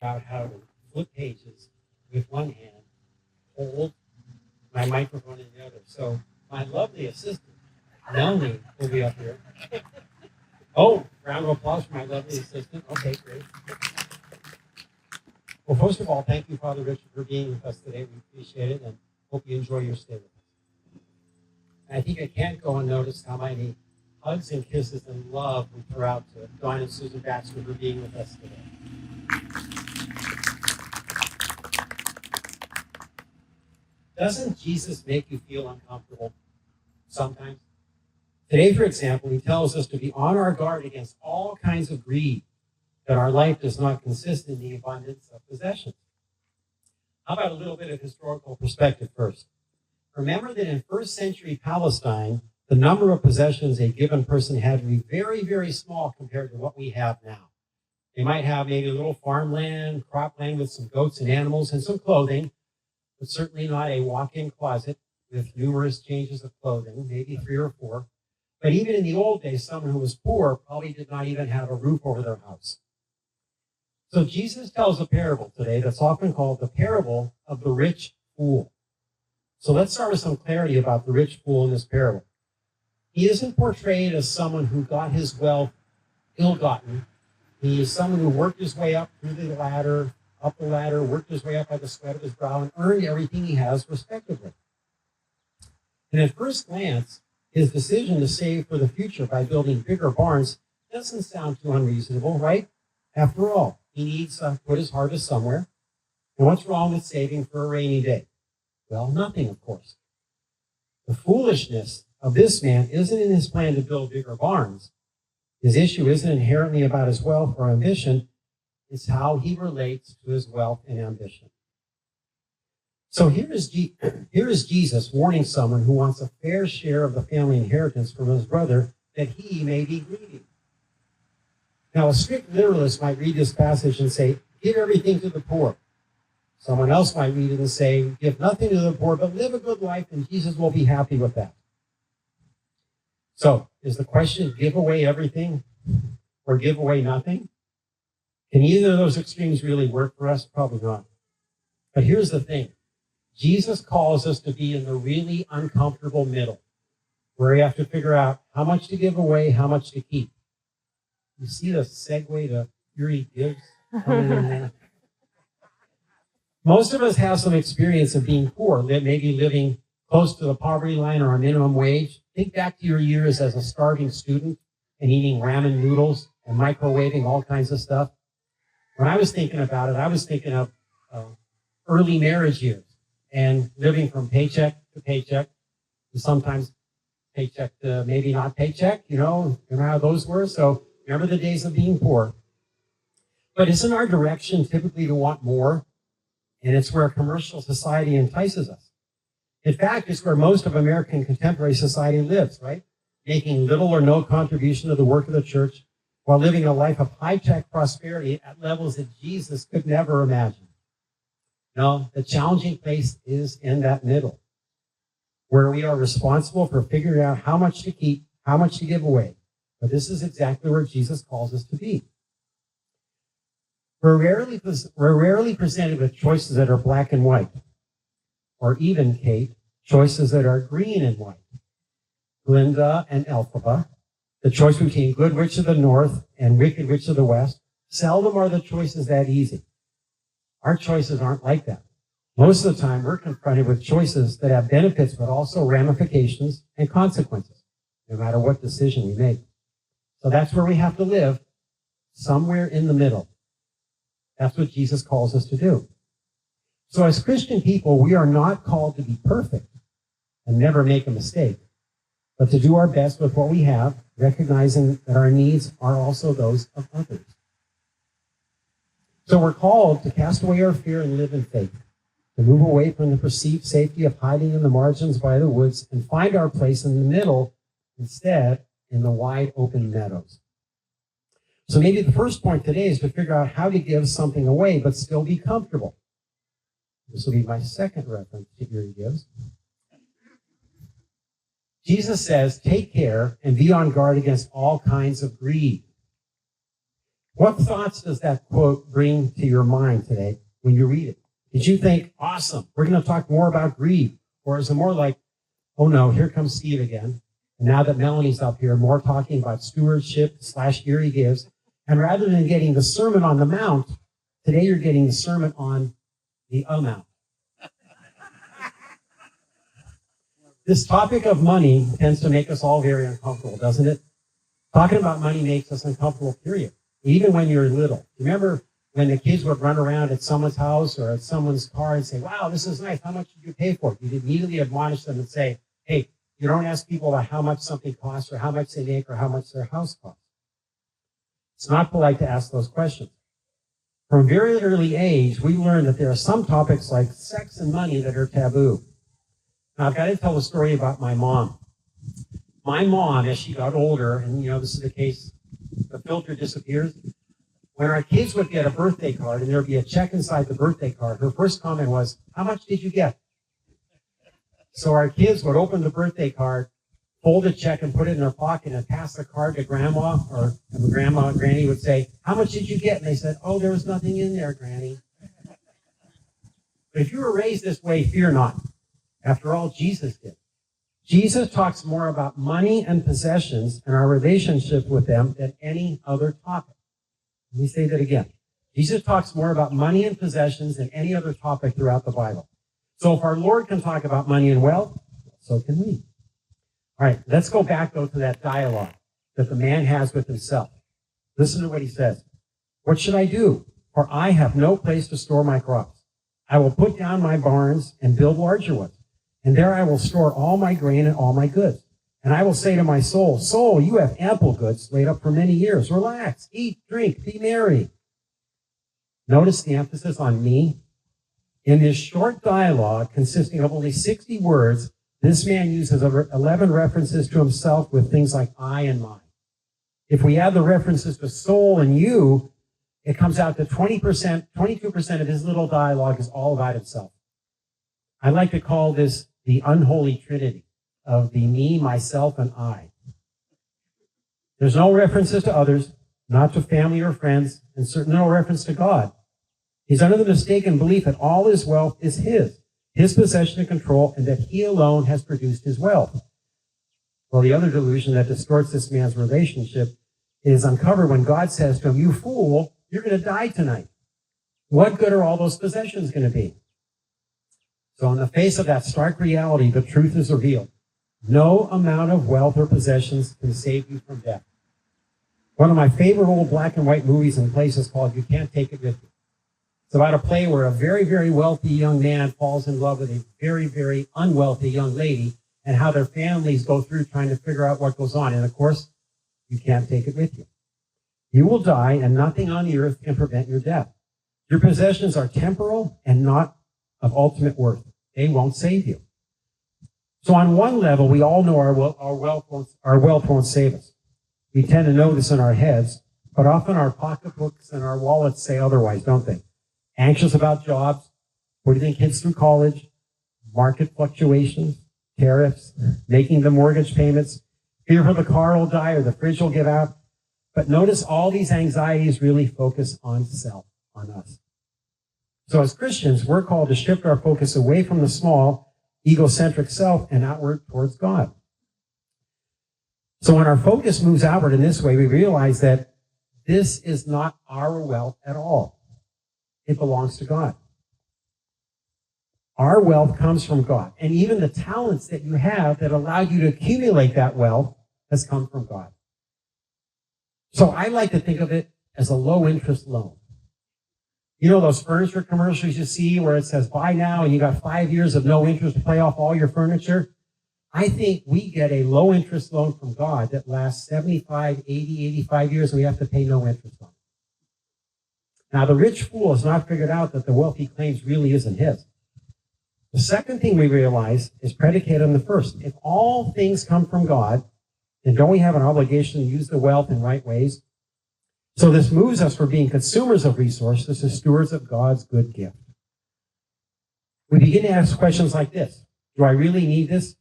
About how to flip pages with one hand, hold my microphone in the other. So my lovely assistant, Melanie, will be up here. Oh, round of applause for my lovely assistant. Okay, great. Well, first of all, thank you, Father Richard, for being with us today. We appreciate it and hope you enjoy your stay with us. And I think I can't go unnoticed how many hugs and kisses and love we throw out to Dawn and Susan Baxter for being with us today. Doesn't Jesus make you feel uncomfortable sometimes? Today, for example, he tells us to be on our guard against all kinds of greed, that our life does not consist in the abundance of possessions. How about a little bit of historical perspective first? Remember that in first century Palestine, the number of possessions a given person had to be very, very small compared to what we have now. They might have maybe a little farmland, cropland with some goats and animals and some clothing, but certainly not a walk-in closet with numerous changes of clothing, maybe 3 or 4. But even in the old days, someone who was poor probably did not even have a roof over their house. So Jesus tells a parable today that's often called the parable of the rich fool. So let's start with some clarity about the rich fool in this parable. He isn't portrayed as someone who got his wealth ill-gotten. He is someone who worked his way up through the ladder, up the ladder, worked his way up by the sweat of his brow, and earned everything he has respectively. And at first glance, his decision to save for the future by building bigger barns doesn't sound too unreasonable, right? After all, he needs to put his harvest somewhere. And what's wrong with saving for a rainy day? Well, nothing, of course. The foolishness of this man isn't in his plan to build bigger barns. His issue isn't inherently about his wealth or ambition. It's how he relates to his wealth and ambition. So here is Jesus warning someone who wants a fair share of the family inheritance from his brother that he may be greedy. Now, a strict literalist might read this passage and say, give everything to the poor. Someone else might read it and say, give nothing to the poor, but live a good life, and Jesus will be happy with that. So, is the question, give away everything or give away nothing? Can either of those extremes really work for us? Probably not. But here's the thing. Jesus calls us to be in the really uncomfortable middle, where we have to figure out how much to give away, how much to keep. You see the segue to Yuri Gibbs coming in there? Most of us have some experience of being poor, maybe living close to the poverty line or a minimum wage. Think back to your years as a starving student and eating ramen noodles and microwaving all kinds of stuff. When I was thinking about it, I was thinking of early marriage years and living from paycheck to paycheck, and sometimes paycheck to maybe not paycheck, you know how those were. So remember the days of being poor. But isn't our direction typically to want more? And it's where commercial society entices us. In fact, it's where most of American contemporary society lives, right? Making little or no contribution to the work of the church while living a life of high-tech prosperity at levels that Jesus could never imagine. No, the challenging place is in that middle, where we are responsible for figuring out how much to keep, how much to give away. But this is exactly where Jesus calls us to be. We're rarely presented with choices that are black and white, or even, Kate, choices that are green and white. Glinda and Elphaba, the choice between good witch of the north and wicked witch of the west, seldom are the choices that easy. Our choices aren't like that. Most of the time, we're confronted with choices that have benefits, but also ramifications and consequences, no matter what decision we make. So that's where we have to live, somewhere in the middle. That's what Jesus calls us to do. So as Christian people, we are not called to be perfect and never make a mistake, but to do our best with what we have, recognizing that our needs are also those of others. So we're called to cast away our fear and live in faith, to move away from the perceived safety of hiding in the margins by the woods and find our place in the middle, instead in the wide open meadows. So maybe the first point today is to figure out how to give something away but still be comfortable. This will be my second reference to Yuri Gibbs. Jesus says, take care and be on guard against all kinds of greed. What thoughts does that quote bring to your mind today when you read it? Did you think, awesome, we're going to talk more about greed? Or is it more like, oh no, here comes Steve again. And now that Melanie's up here, more talking about stewardship / eerie gives. And rather than getting the Sermon on the Mount, today you're getting the sermon on the amount. This topic of money tends to make us all very uncomfortable, doesn't it? Talking about money makes us uncomfortable, period. Even when you're little. Remember when the kids would run around at someone's house or at someone's car and say, wow, this is nice. How much did you pay for it? You'd immediately admonish them and say, hey, you don't ask people about how much something costs or how much they make or how much their house costs. It's not polite to ask those questions. From a very early age, we learned that there are some topics like sex and money that are taboo. Now, I've got to tell a story about my mom. My mom, as she got older, and this is the case, the filter disappears. When our kids would get a birthday card and there'd be a check inside the birthday card, her first comment was, how much did you get? So our kids would open the birthday card, fold a check and put it in their pocket and pass the card to grandma, or grandma and granny would say, how much did you get? And they said, oh, there was nothing in there, granny. But if you were raised this way, fear not. After all, Jesus did. Jesus talks more about money and possessions and our relationship with them than any other topic. Let me say that again. Jesus talks more about money and possessions than any other topic throughout the Bible. So if our Lord can talk about money and wealth, so can we. All right, let's go back, though, to that dialogue that the man has with himself. Listen to what he says. What should I do? For I have no place to store my crops. I will put down my barns and build larger ones. And there I will store all my grain and all my goods. And I will say to my soul, soul, you have ample goods laid up for many years. Relax, eat, drink, be merry. Notice the emphasis on me. In this short dialogue, consisting of only 60 words, this man uses 11 references to himself with things like I and mine. If we add the references to soul and you, it comes out to 22% of his little dialogue is all about himself. I like to call this the unholy trinity of the me, myself, and I. There's no references to others, not to family or friends, and certainly no reference to God. He's under the mistaken belief that all his wealth is his possession and control, and that he alone has produced his wealth. Well, the other delusion that distorts this man's relationship is uncovered when God says to him, you fool, you're going to die tonight. What good are all those possessions going to be? So in the face of that stark reality, the truth is revealed. No amount of wealth or possessions can save you from death. One of my favorite old black and white movies and plays is called You Can't Take It With You. It's about a play where a very, very wealthy young man falls in love with a very, very unwealthy young lady, and how their families go through trying to figure out what goes on. And of course, you can't take it with you. You will die, and nothing on the earth can prevent your death. Your possessions are temporal and not of ultimate worth. They won't save you. So on one level, we all know our wealth won't save us. We tend to know this in our heads, but often our pocketbooks and our wallets say otherwise, don't they? Anxious about jobs, putting kids through college, market fluctuations, tariffs, making the mortgage payments, fearful the car will die or the fridge will give out. But notice all these anxieties really focus on self, on us. So as Christians, we're called to shift our focus away from the small, egocentric self and outward towards God. So when our focus moves outward in this way, we realize that this is not our wealth at all. It belongs to God. Our wealth comes from God. And even the talents that you have that allowed you to accumulate that wealth has come from God. So I like to think of it as a low-interest loan. You know those furniture commercials you see where it says, buy now and you got 5 years of no interest to pay off all your furniture? I think we get a low-interest loan from God that lasts 75, 80, 85 years and we have to pay no interest on it. Now, the rich fool has not figured out that the wealth he claims really isn't his. The second thing we realize is predicated on the first. If all things come from God, then don't we have an obligation to use the wealth in right ways? So this moves us from being consumers of resources to stewards of God's good gift. We begin to ask questions like this. Do I really need this?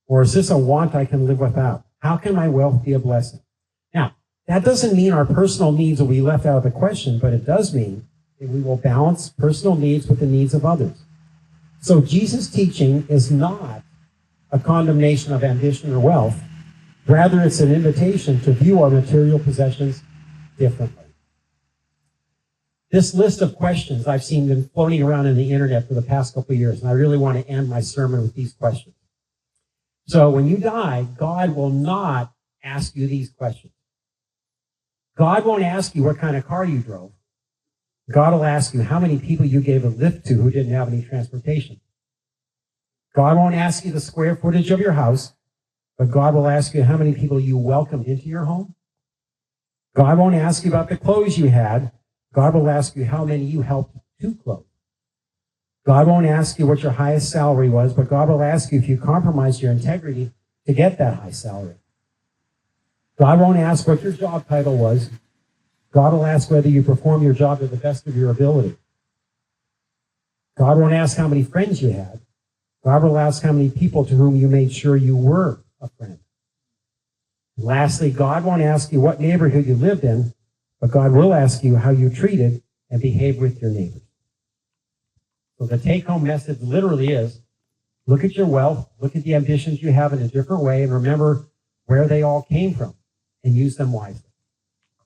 Or is this a want I can live without? How can my wealth be a blessing? Now, That doesn't mean our personal needs will be left out of the question, but it does mean that we will balance personal needs with the needs of others. So Jesus' teaching is not a condemnation of ambition or wealth. Rather, it's an invitation to view our material possessions differently. This list of questions I've seen been floating around in the internet for the past couple of years, and I really want to end my sermon with these questions. So when you die, God will not ask you these questions. God won't ask you what kind of car you drove. God will ask you how many people you gave a lift to who didn't have any transportation. God won't ask you the square footage of your house, but God will ask you how many people you welcomed into your home. God won't ask you about the clothes you had. God will ask you how many you helped to clothe. God won't ask you what your highest salary was, but God will ask you if you compromised your integrity to get that high salary. God won't ask what your job title was. God will ask whether you perform your job to the best of your ability. God won't ask how many friends you had. God will ask how many people to whom you made sure you were a friend. And lastly, God won't ask you what neighborhood you lived in, but God will ask you how you treated and behaved with your neighbors. So the take-home message literally is, look at your wealth, look at the ambitions you have in a different way, and remember where they all came from, and use them wisely.